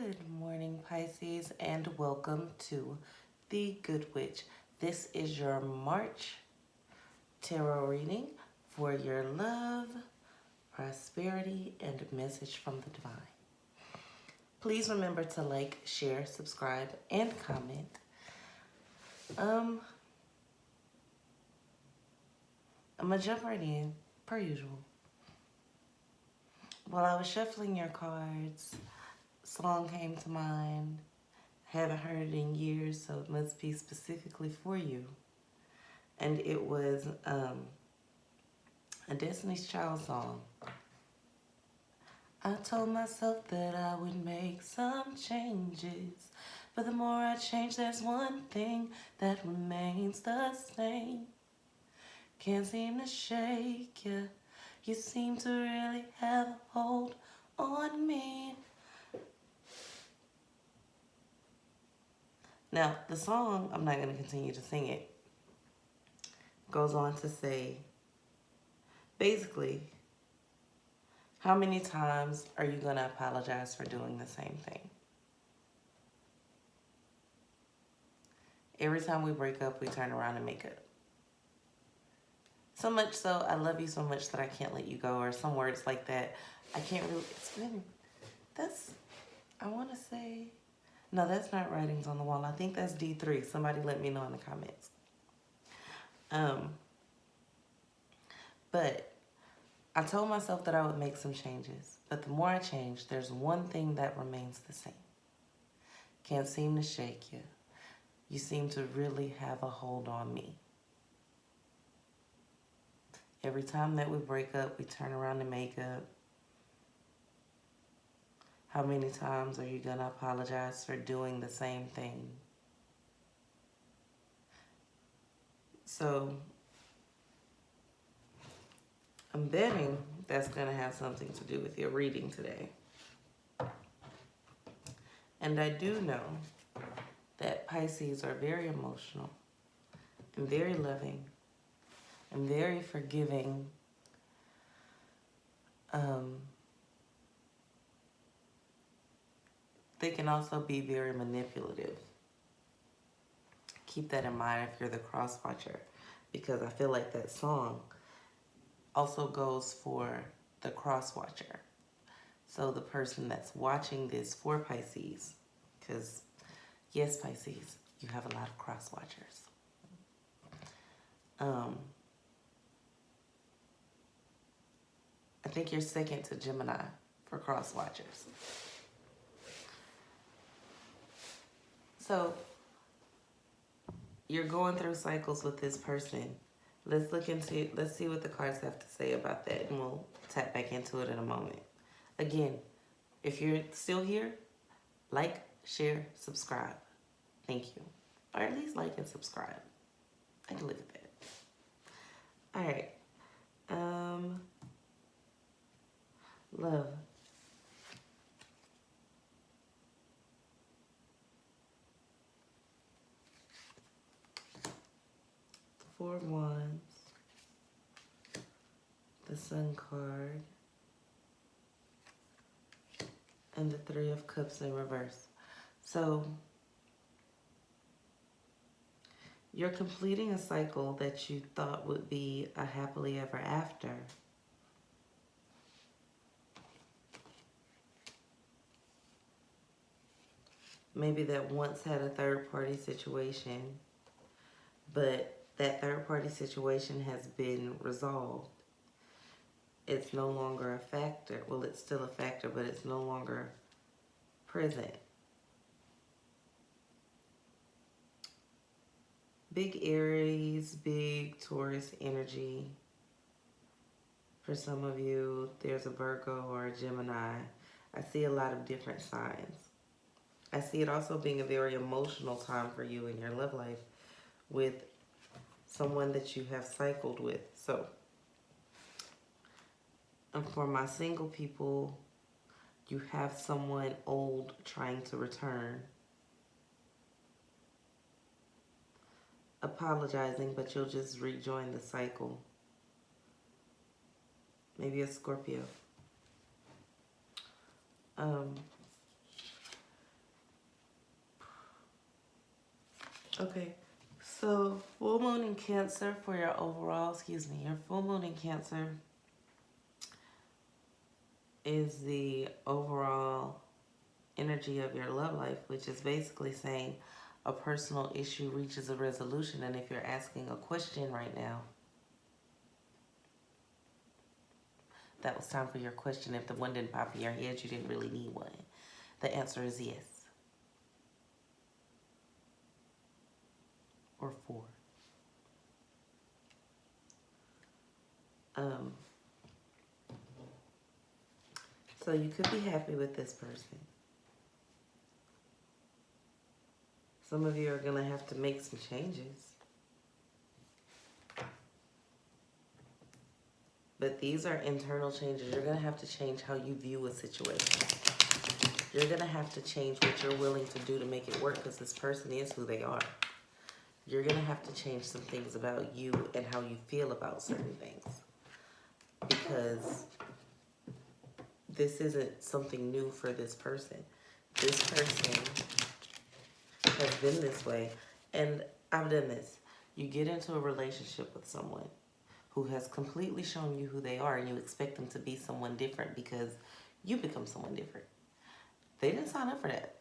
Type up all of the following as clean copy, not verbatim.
Good morning, Pisces, and welcome to the Good Witch. This is your March tarot reading for your love, prosperity, and message from the divine. Please remember to like, share, subscribe, and comment. I'm gonna jump right in, per usual. While I was shuffling your cards, song came to mind. Haven't heard it in years, so it must be specifically for you. And it was a Destiny's Child song. I told myself that I would make some changes, but the more I change, there's one thing that remains the same. Can't seem to shake you. You seem to really have a hold on me. Now, the song, I'm not going to continue to sing it, goes on to say, basically, how many times are you going to apologize for doing the same thing? Every time we break up, we turn around and make up. So much so, I love you so much that I can't let you go, or some words like that. I can't really, I want to say, no, that's not Writings on the Wall. I think that's D3. Somebody let me know in the comments. But I told myself that I would make some changes. But the more I change, there's one thing that remains the same. Can't seem to shake you. You seem to really have a hold on me. Every time that we break up, we turn around and make up. How many times are you going to apologize for doing the same thing? So, I'm betting that's going to have something to do with your reading today. And I do know that Pisces are very emotional and very loving and very forgiving. They can also be very manipulative. Keep that in mind if you're the cross watcher, because I feel like that song also goes for the cross watcher. So the person that's watching this for Pisces, because yes, Pisces, you have a lot of cross watchers. I think you're second to Gemini for cross watchers. So you're going through cycles with this person. Let's see what the cards have to say about that, and we'll tap back into it in a moment. Again, if you're still here, like, share, subscribe. Thank you. Or at least like and subscribe. I can live with that. All right. Love. Four of Wands. The Sun card. And the Three of Cups in reverse. So, you're completing a cycle that you thought would be a happily ever after. Maybe that once had a third-party situation, but that third-party situation has been resolved. It's no longer a factor. Well, it's still a factor, but it's no longer present. Big Aries, big Taurus energy. For some of you, there's a Virgo or a Gemini. I see a lot of different signs. I see it also being a very emotional time for you in your love life with someone that you have cycled with. So, and for my single people, you have someone old trying to return. Apologizing, but you'll just rejoin the cycle. Maybe a Scorpio. Okay, so full moon in Cancer for your overall, your full moon in Cancer is the overall energy of your love life, which is basically saying a personal issue reaches a resolution. And if you're asking a question right now, that was time for your question. If the one didn't pop in your head, you didn't really need one. The answer is yes. Or 4. So you could be happy with this person. Some of you are going to have to make some changes. But these are internal changes. You're going to have to change how you view a situation. You're going to have to change what you're willing to do to make it work, because this person is who they are. You're going to have to change some things about you and how you feel about certain things. Because this isn't something new for this person. This person has been this way. And I've done this. You get into a relationship with someone who has completely shown you who they are, and you expect them to be someone different because you become someone different. They didn't sign up for that.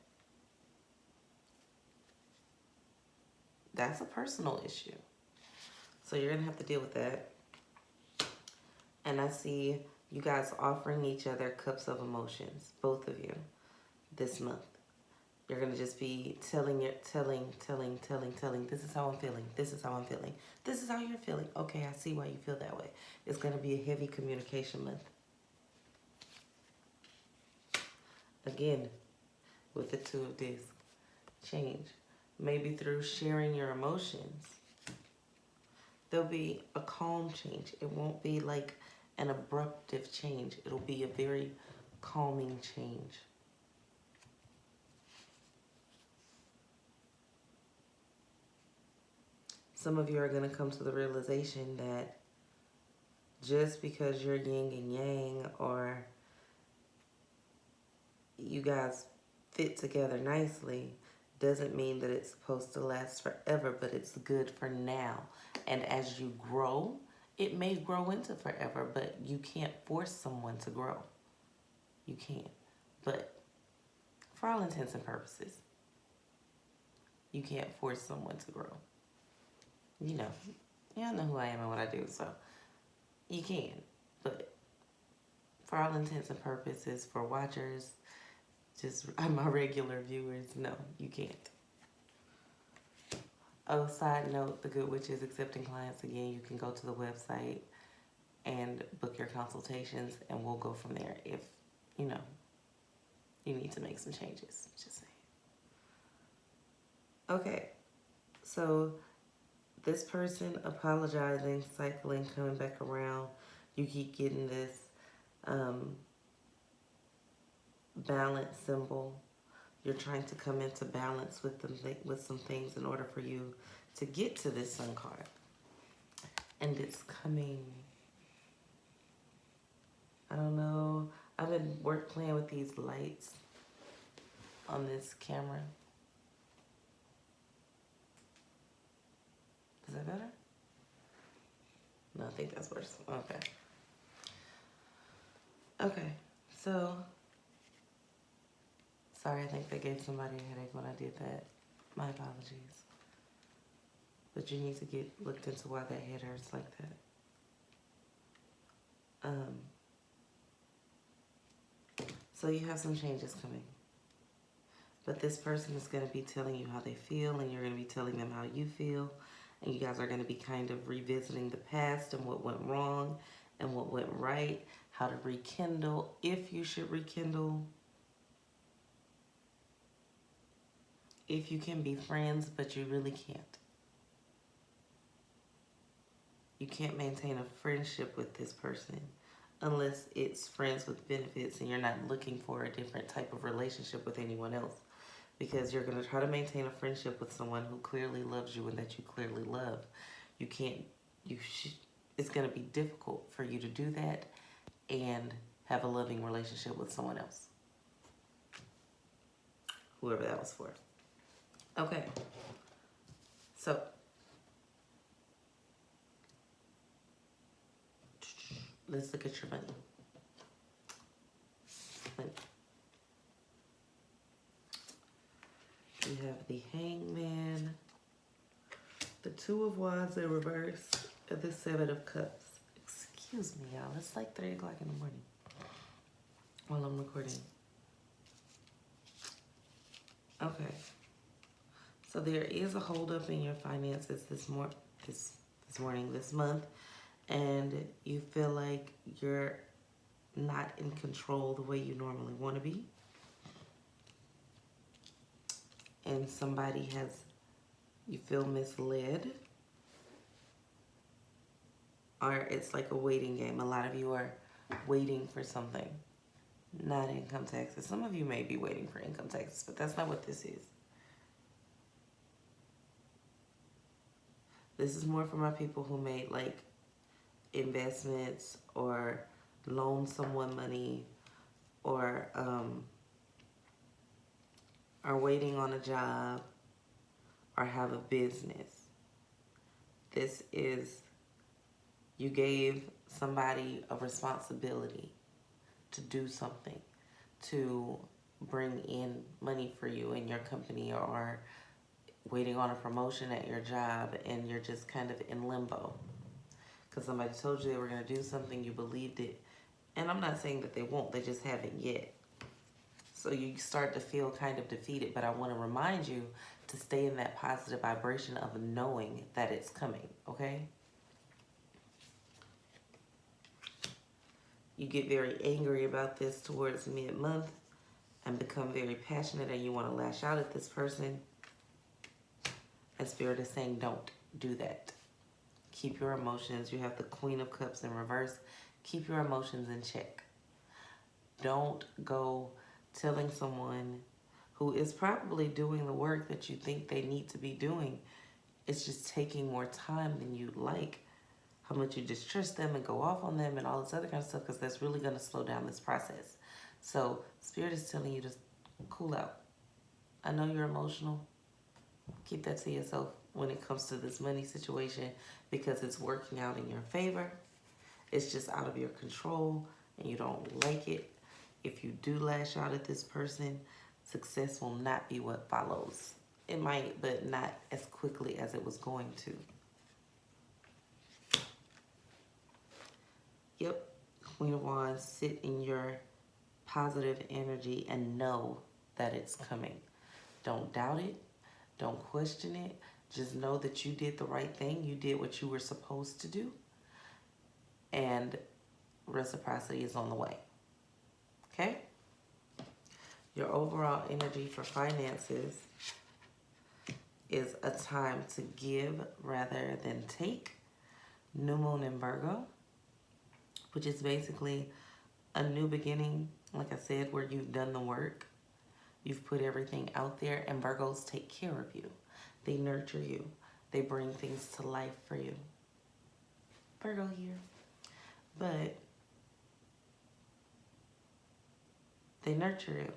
That's a personal issue. So you're going to have to deal with that. And I see you guys offering each other cups of emotions, both of you, this month. You're going to just be telling, this is how I'm feeling, this is how I'm feeling, this is how you're feeling. Okay, I see why you feel that way. It's going to be a heavy communication month. Again, with the 2 of Discs, change. Maybe through sharing your emotions, there'll be a calm change. It won't be like an abruptive change. It'll be a very calming change. Some of you are going to come to the realization that just because you're yin and yang, or you guys fit together nicely, doesn't mean that it's supposed to last forever, but it's good for now. And as you grow, it may grow into forever, but you can't force someone to grow. You can't. But for all intents and purposes, you can't force someone to grow. You know, y'all know who I am and what I do, so you can. But for all intents and purposes, for watchers, just my regular viewers, no, you can't. Oh, side note, The Good Witch is accepting clients again. You can go to the website and book your consultations, and we'll go from there if, you know, you need to make some changes. Just saying. Okay, so this person apologizing, cycling, coming back around. You keep getting this balance symbol. You're trying to come into balance with them, with some things in order for you to get to this Sun card. And it's coming. I don't know. I've been playing with these lights on this camera. Is that better? No, I think that's worse. Okay. Okay, so sorry, I think they gave somebody a headache when I did that. My apologies. But you need to get looked into why that head hurts like that. So you have some changes coming. But this person is going to be telling you how they feel, and you're going to be telling them how you feel. And you guys are going to be kind of revisiting the past and what went wrong and what went right, how to rekindle, if you should rekindle. If you can be friends, but you really can't. You can't maintain a friendship with this person unless it's friends with benefits and you're not looking for a different type of relationship with anyone else. Because you're going to try to maintain a friendship with someone who clearly loves you and that you clearly love. You can't, it's going to be difficult for you to do that and have a loving relationship with someone else. Whoever that was for. Okay. So, let's look at your money. You have the Hangman, the Two of Wands in reverse, and the Seven of Cups. Excuse me, y'all. It's like 3 o'clock in the morning while I'm recording. Okay. So there is a holdup in your finances this month, and you feel like you're not in control the way you normally want to be. And you feel misled. Or it's like a waiting game. A lot of you are waiting for something, not income taxes. Some of you may be waiting for income taxes, but that's not what this is. This is more for my people who made like investments or loan someone money or are waiting on a job or have a business. This is, you gave somebody a responsibility to do something, to bring in money for you in your company, or waiting on a promotion at your job, and you're just kind of in limbo. Because somebody told you they were going to do something, you believed it. And I'm not saying that they won't, they just haven't yet. So you start to feel kind of defeated, but I want to remind you to stay in that positive vibration of knowing that it's coming, okay? You get very angry about this towards mid-month and become very passionate, and you want to lash out at this person. And Spirit is saying, don't do that. Keep your emotions. You have the Queen of Cups in reverse. Keep your emotions in check. Don't go telling someone who is probably doing the work that you think they need to be doing. It's just taking more time than you'd like. How much you distrust them and go off on them and all this other kind of stuff, because that's really going to slow down this process. So Spirit is telling you to cool out. I know you're emotional. Keep that to yourself when it comes to this money situation, because it's working out in your favor. It's just out of your control and you don't like it. If you do lash out at this person, success will not be what follows. It might, but not as quickly as it was going to. Yep, Queen of Wands, sit in your positive energy and know that it's coming. Don't doubt it. Don't question it. Just know that you did the right thing. You did what you were supposed to do. And reciprocity is on the way. Okay? Your overall energy for finances is a time to give rather than take. New Moon in Virgo, which is basically a new beginning, like I said, where you've done the work. You've put everything out there, and Virgos take care of you. They nurture you. They bring things to life for you. Virgo here. But they nurture you.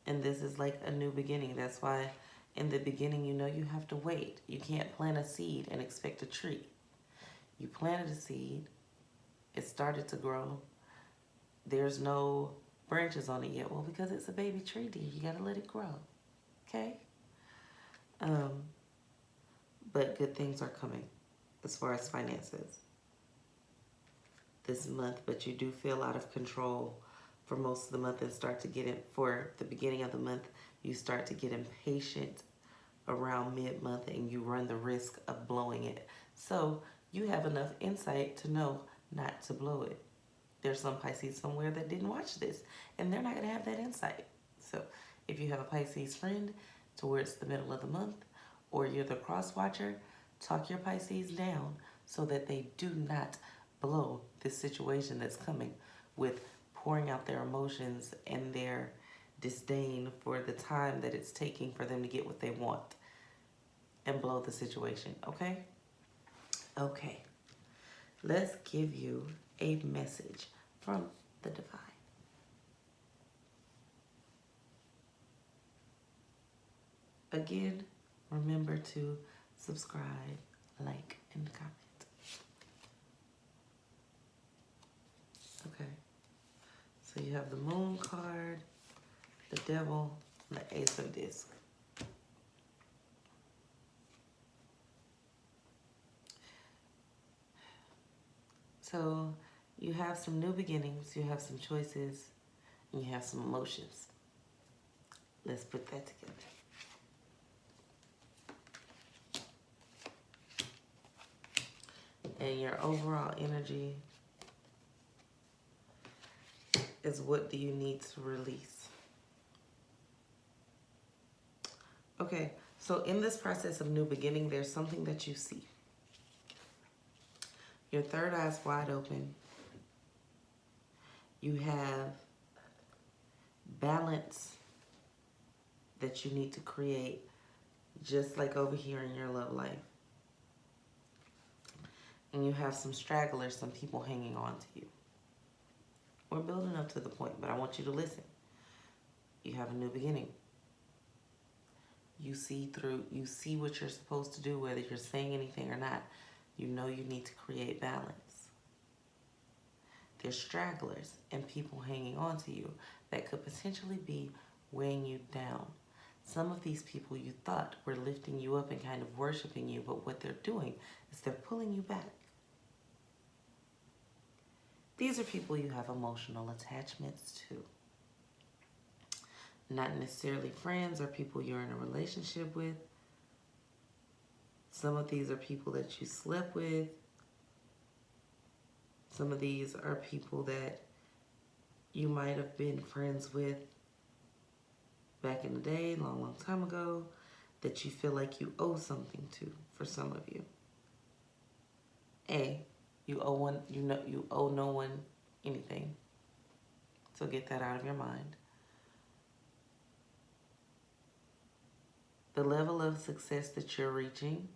And this is like a new beginning. That's why in the beginning, you know you have to wait. You can't plant a seed and expect a tree. You planted a seed. It started to grow. There's no branches on it yet. Well, because it's a baby tree, dear, you gotta let it grow. Okay? But good things are coming as far as finances this month, but you do feel out of control for most of the month and start to get in, for the beginning of the month, you start to get impatient around mid-month and you run the risk of blowing it. So you have enough insight to know not to blow it. There's some Pisces somewhere that didn't watch this, and they're not going to have that insight. So if you have a Pisces friend towards the middle of the month, or you're the cross watcher, talk your Pisces down so that they do not blow this situation that's coming with pouring out their emotions and their disdain for the time that it's taking for them to get what they want and blow the situation, okay? Okay. Let's give you a message from the divine. Again, remember to subscribe, like, and comment. Okay. So you have the Moon card, the Devil, and the Ace of Discs. So you have some new beginnings, you have some choices, and you have some emotions. Let's put that together. And your overall energy is, what do you need to release? Okay, so in this process of new beginning, there's something that you see. Your third eye's wide open. You have balance that you need to create, just like over here in your love life. And you have some stragglers, some people hanging on to you. We're building up to the point, but I want you to listen. You have a new beginning. You see what you're supposed to do, whether you're saying anything or not. You know you need to create balance. There's stragglers and people hanging on to you that could potentially be weighing you down. Some of these people you thought were lifting you up and kind of worshiping you, but what they're doing is they're pulling you back. These are people you have emotional attachments to. Not necessarily friends or people you're in a relationship with. Some of these are people that you slept with. Some of these are people that you might have been friends with back in the day, long time ago, that you feel like you owe something to, for some of you. You owe no one anything. So get that out of your mind. The level of success that you're reaching,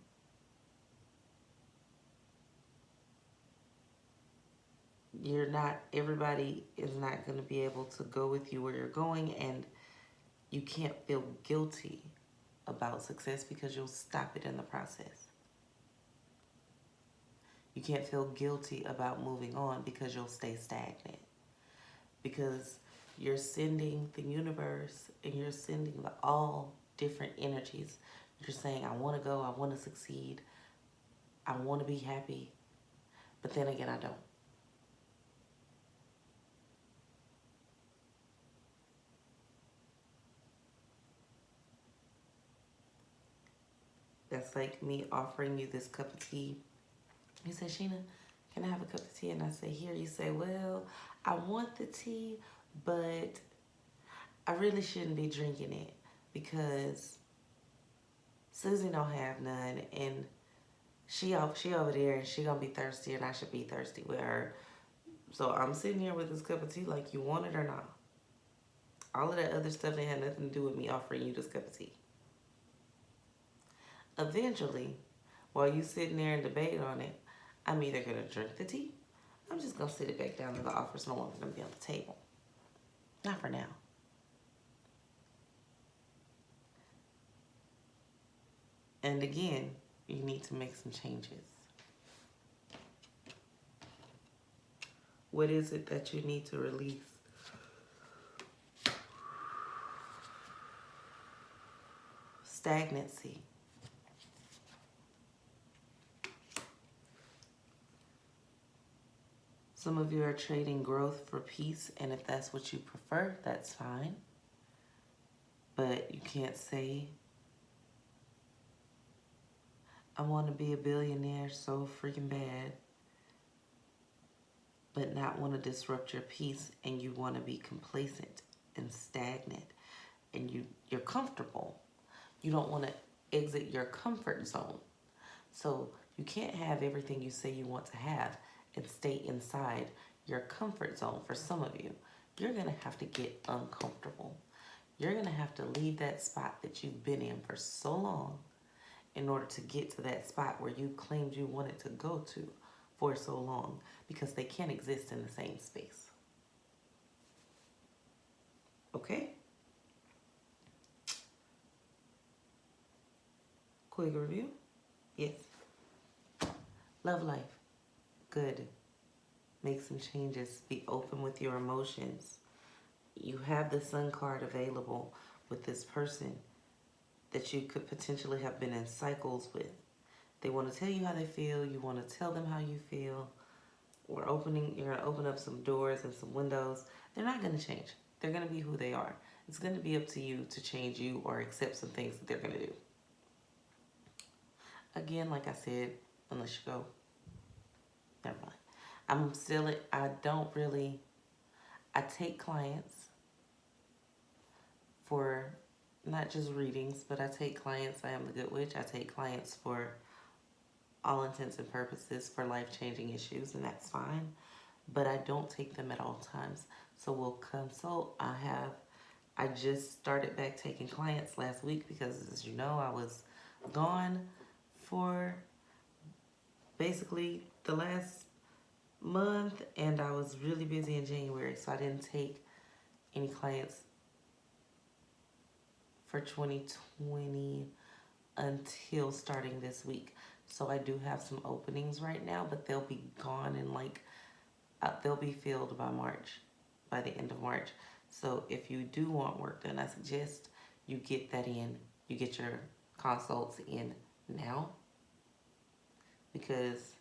everybody is not going to be able to go with you where you're going, and you can't feel guilty about success because you'll stop it in the process. You can't feel guilty about moving on because you'll stay stagnant. Because you're sending the universe and you're sending all different energies. You're saying, I want to go, I want to succeed, I want to be happy, but then again, I don't. That's like me offering you this cup of tea. You say, Sheena, can I have a cup of tea? And I say, here. You say, well, I want the tea, but I really shouldn't be drinking it because Susie don't have none, and she over there, and she gonna be thirsty, and I should be thirsty with her. So I'm sitting here with this cup of tea like, you want it or not. All of that other stuff ain't had nothing to do with me offering you this cup of tea. Eventually, while you sitting there and debate on it, I'm either gonna drink the tea, I'm just gonna sit it back down, and the offer's no longer gonna be on the table. Not for now. And again, you need to make some changes. What is it that you need to release? Stagnancy. Some of you are trading growth for peace, and if that's what you prefer, that's fine. But you can't say, I want to be a billionaire so freaking bad, but not want to disrupt your peace, and you want to be complacent and stagnant, and you're comfortable. You don't want to exit your comfort zone. So you can't have everything you say you want to have and stay inside your comfort zone. For some of you, you're going to have to get uncomfortable. You're going to have to leave that spot that you've been in for so long in order to get to that spot where you claimed you wanted to go to for so long, because they can't exist in the same space. Okay? Quick review. Yes. Love life. Good. Make some changes. Be open with your emotions. You have the Sun card available with this person that you could potentially have been in cycles with. They want to tell you how they feel. You want to tell them how you feel. You're going to open up some doors and some windows. They're not going to change. They're going to be who they are. It's going to be up to you to change you or accept some things that they're going to do. Again, like I said, unless you go, never mind. I take clients for not just readings, but I take clients. I am the Good Witch. I take clients for all intents and purposes for life-changing issues, and that's fine. But I don't take them at all times. So we'll consult. I just started back taking clients last week because, as you know, I was gone for basically the last month, and I was really busy in January, so I didn't take any clients for 2020 until starting this week. So I do have some openings right now, but they'll be gone in they'll be filled by the end of March. So if you do want work done, I suggest you get that in. You get your consults in now, because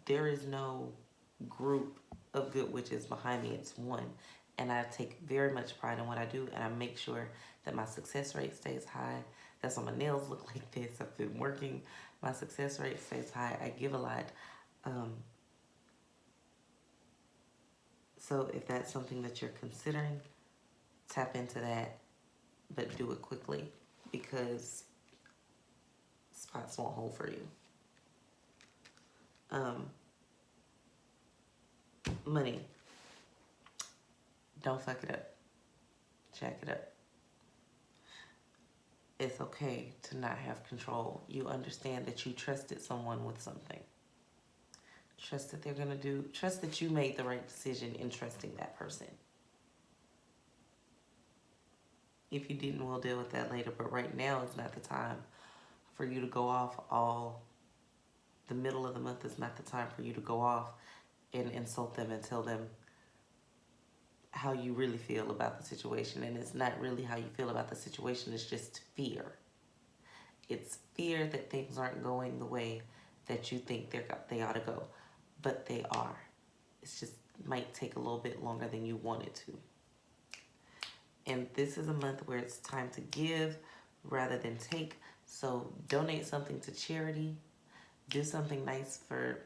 there is no group of good witches behind me. It's one. And I take very much pride in what I do, and I make sure that my success rate stays high. That's why my nails look like this. I've been working. My success rate stays high. I give a lot. So if that's something that you're considering, tap into that, but do it quickly, because spots won't hold for you. Money. Don't fuck it up. Jack it up. It's okay to not have control. You understand that you trusted someone with something. Trust that you made the right decision in trusting that person. If you didn't, we'll deal with that later. But right now is not the time for you to go off the middle of the month is not the time for you to go off and insult them and tell them how you really feel about the situation. And it's not really how you feel about the situation. It's just fear. It's fear that things aren't going the way that you think they ought to go. But they are. It's just might take a little bit longer than you want it to. And this is a month where it's time to give rather than take. So donate something to charity. Do something nice for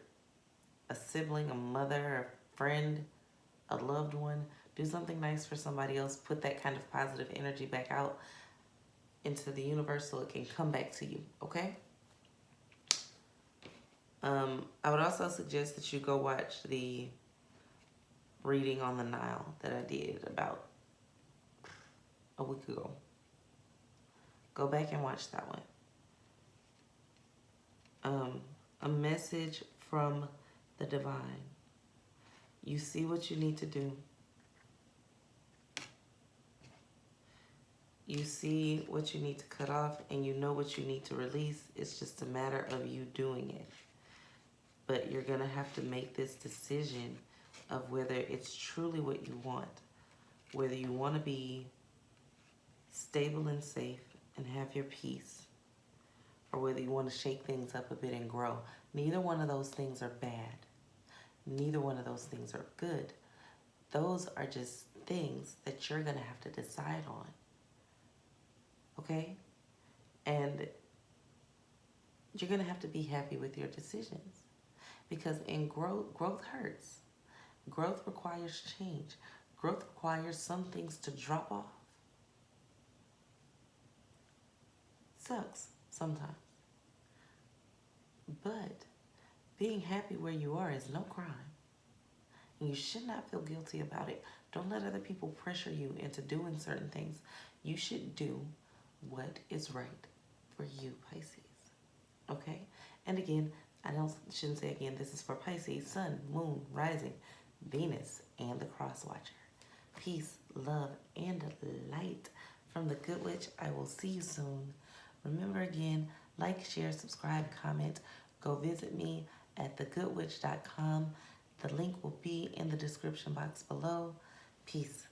a sibling, a mother, a friend, a loved one. Do something nice for somebody else. Put that kind of positive energy back out into the universe so it can come back to you, okay? I would also suggest that you go watch the reading on the Nile that I did about a week ago. Go back and watch that one. A message from the divine. You see what you need to do. You see what you need to cut off, and you know what you need to release. It's just a matter of you doing it. But you're going to have to make this decision of whether it's truly what you want. Whether you want to be stable and safe and have your peace, or whether you want to shake things up a bit and grow. Neither one of those things are bad. Neither one of those things are good. Those are just things that you're going to have to decide on. Okay? And you're going to have to be happy with your decisions. Because in growth hurts. Growth requires change. Growth requires some things to drop off. Sucks sometimes. But being happy where you are is no crime. And you should not feel guilty about it. Don't let other people pressure you into doing certain things. You should do what is right for you, Pisces. Okay? And again, shouldn't say again, this is for Pisces, Sun, Moon, Rising, Venus, and the Cross Watcher. Peace, love, and light from the Good Witch. I will see you soon. Remember again, Like, share, subscribe, comment. Go visit me at thegoodwitch.com. The link will be in the description box below. Peace.